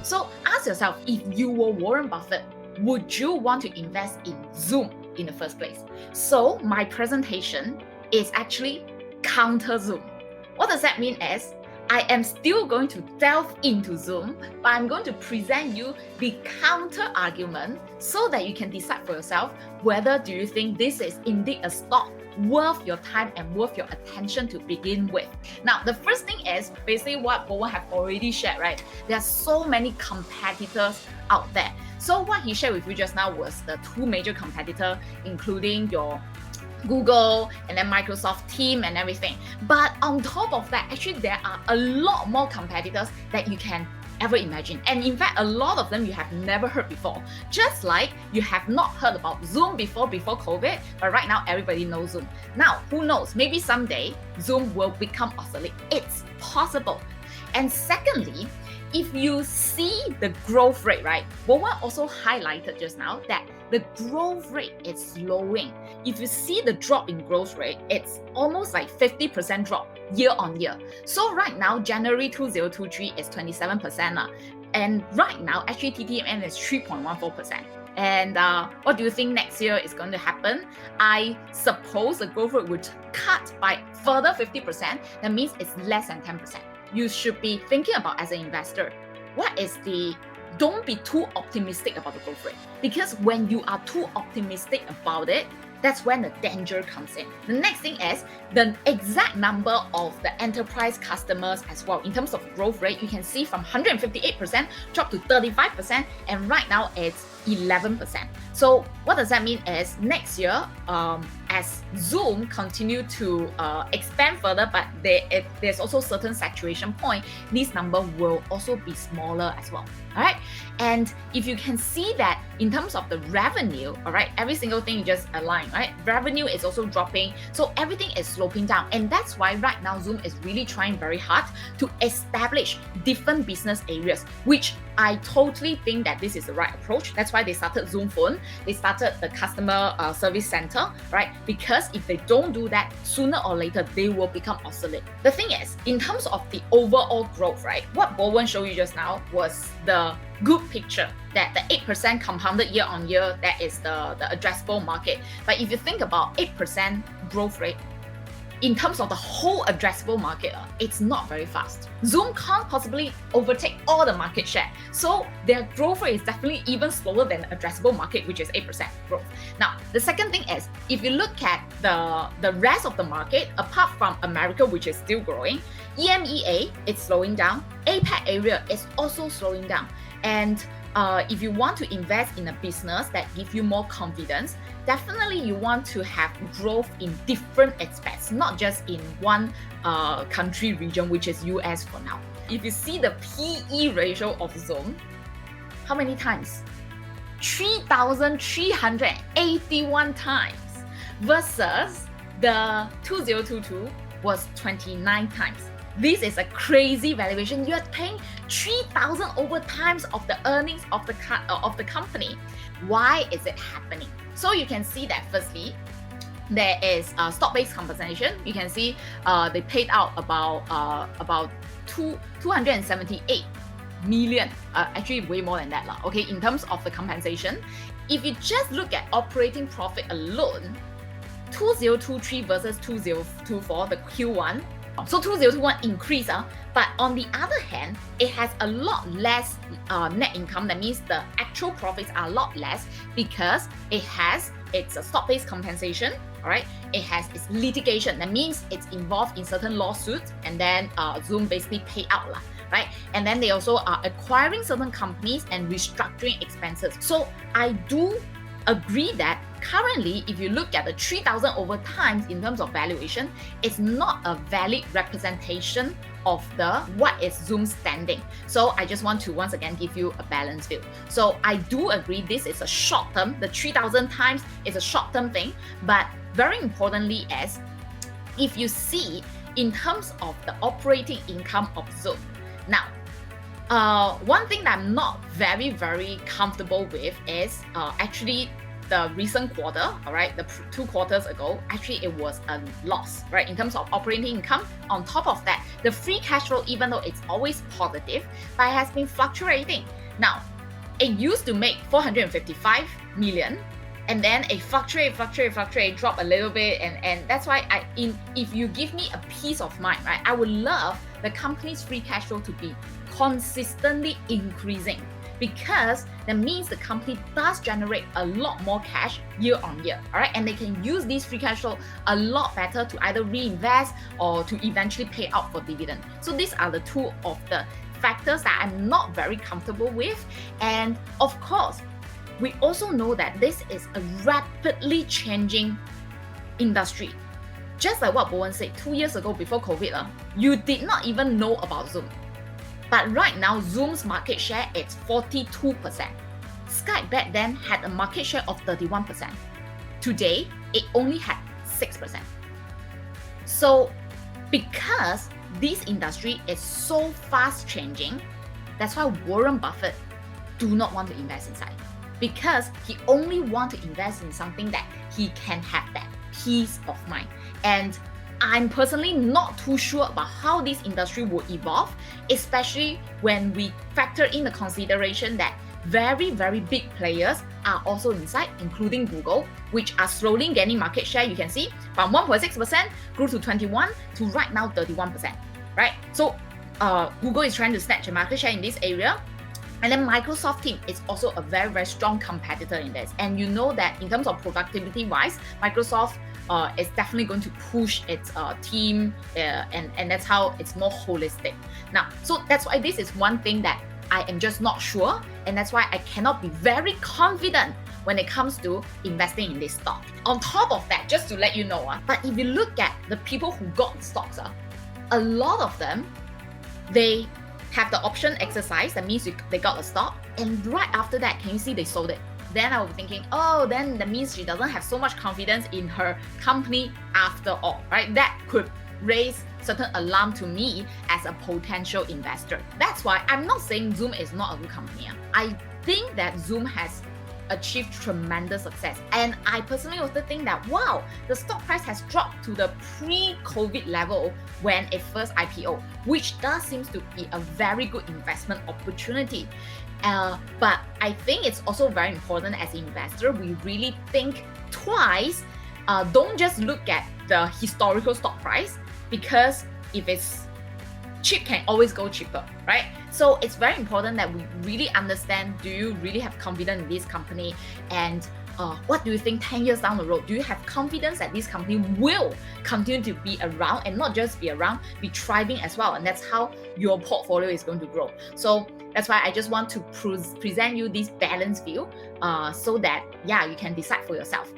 So ask yourself, if you were Warren Buffett, would you want to invest in Zoom in the first place? So my presentation is actually counter Zoom. What does that mean is I am still going to delve into Zoom, but I'm going to present you the counter argument so that you can decide for yourself whether do you think this is indeed a stock worth your time and worth your attention to begin with. Now, the first thing is basically what Bowen have already shared, right? There are so many competitors out there. So what he shared with you just now was the two major competitors, including your Google and then Microsoft Team and everything. But on top of that, actually there are a lot more competitors that you can ever imagine. And in fact, a lot of them you have never heard before. Just like you have not heard about Zoom before COVID, but right now everybody knows Zoom. Now, who knows? Maybe someday Zoom will become obsolete. It's possible. And secondly, if you see the growth rate, right? Bowen also highlighted just now that the growth rate is slowing. If you see the drop in growth rate, it's almost like 50% drop year on year. So right now, January 2023 is 27%. And right now, actually TTM is 3.14%. And what do you think next year is going to happen? I suppose the growth rate would cut by further 50%. That means it's less than 10%. You should be thinking about as an investor, don't be too optimistic about the growth rate. Because when you are too optimistic about it, that's when the danger comes in. The next thing is the exact number of the enterprise customers as well. In terms of growth rate, you can see from 158% drop to 35%, and right now it's 11%. So what does that mean is next year, as Zoom continue to expand further, but there's also certain saturation point, this number will also be smaller as well. All right. And if you can see that in terms of the revenue, all right, every single thing you just align, right? Revenue is also dropping. So everything is sloping down. And that's why right now Zoom is really trying very hard to establish different business areas, which I totally think that this is the right approach. That's why they started Zoom Phone. They started the customer service center, right? Because if they don't do that, sooner or later, they will become obsolete. The thing is, in terms of the overall growth, right? What Bowen showed you just now was the good picture that the 8% compounded year on year, that is the addressable market. But if you think about 8% growth rate, in terms of the whole addressable market, it's not very fast. Zoom can't possibly overtake all the market share. So their growth rate is definitely even slower than the addressable market, which is 8% growth. Now, the second thing is, if you look at the rest of the market, apart from America, which is still growing, EMEA is slowing down, APAC area is also slowing down. And if you want to invest in a business that gives you more confidence, definitely you want to have growth in different aspects, not just in one country region, which is US for now. If you see the PE ratio of Zoom, how many times? 3,381 times versus the 2022 was 29 times. This is a crazy valuation. You are paying 3,000 over times of the earnings of the company. Why is it happening? So you can see that firstly, there is stock-based compensation. You can see they paid out about 278 million, actually way more than that, okay, in terms of the compensation. If you just look at operating profit alone, 2023 versus 2024, the Q1, so 2021 increase, but on the other hand, it has a lot less net income. That means the actual profits are a lot less because it's a stock-based compensation, all right? It has its litigation. That means it's involved in certain lawsuits, and then Zoom basically pay out, right? And then they also are acquiring certain companies and restructuring expenses. So I do agree that currently, if you look at the 3,000 over times in terms of valuation, it's not a valid representation of what is Zoom standing. So I just want to once again give you a balanced view. So I do agree this is a short term. The 3,000 times is a short term thing, but very importantly is if you see in terms of the operating income of Zoom. Now, one thing that I'm not very comfortable with is actually the recent quarter, all right, the 2 quarters ago, actually it was a loss, right, in terms of operating income. On top of that, the free cash flow, even though it's always positive, but it has been fluctuating. Now, it used to make 455 million, and then it fluctuate, drop a little bit, and that's why if you give me a peace of mind, right, I would love the company's free cash flow to be consistently increasing, because that means the company does generate a lot more cash year on year, all right, and they can use this free cash flow a lot better to either reinvest or to eventually pay out for dividend. So these are the two of the factors that I'm not very comfortable with. And of course, we also know that this is a rapidly changing industry. Just like what Bowen said, 2 years ago before COVID, you did not even know about Zoom. But right now, Zoom's market share is 42%. Skype back then had a market share of 31%. Today, it only had 6%. So because this industry is so fast changing, that's why Warren Buffett do not want to invest inside, because he only want to invest in something that he can have that peace of mind. And I'm personally not too sure about how this industry will evolve, especially when we factor in the consideration that very, very big players are also inside, including Google, which are slowly gaining market share. You can see from 1.6% grew to 21 to right now 31%, right? So Google is trying to snatch a market share in this area. And then Microsoft team is also a very, very strong competitor in this. And you know that in terms of productivity-wise, Microsoft is definitely going to push its team, and that's how it's more holistic. Now, so that's why this is one thing that I am just not sure, and that's why I cannot be very confident when it comes to investing in this stock. On top of that, just to let you know, but if you look at the people who got stocks, a lot of them, they have the option exercise. That means they got a stock, and right after that, can you see they sold it? Then I was thinking, oh, then that means she doesn't have so much confidence in her company after all, right? That could raise certain alarm to me as a potential investor. That's why I'm not saying Zoom is not a good company. I think that Zoom has achieved tremendous success. And I personally also think that, wow, the stock price has dropped to the pre-COVID level when it first IPO, which does seem to be a very good investment opportunity. But I think it's also very important as an investor, we really think twice. Don't just look at the historical stock price, because if it's cheap, can always go cheaper, right? So it's very important that we really understand, do you really have confidence in this company? And what do you think 10 years down the road? Do you have confidence that this company will continue to be around, and not just be around, be thriving as well? And that's how your portfolio is going to grow. So that's why I just want to present you this balanced view, so that, yeah, you can decide for yourself.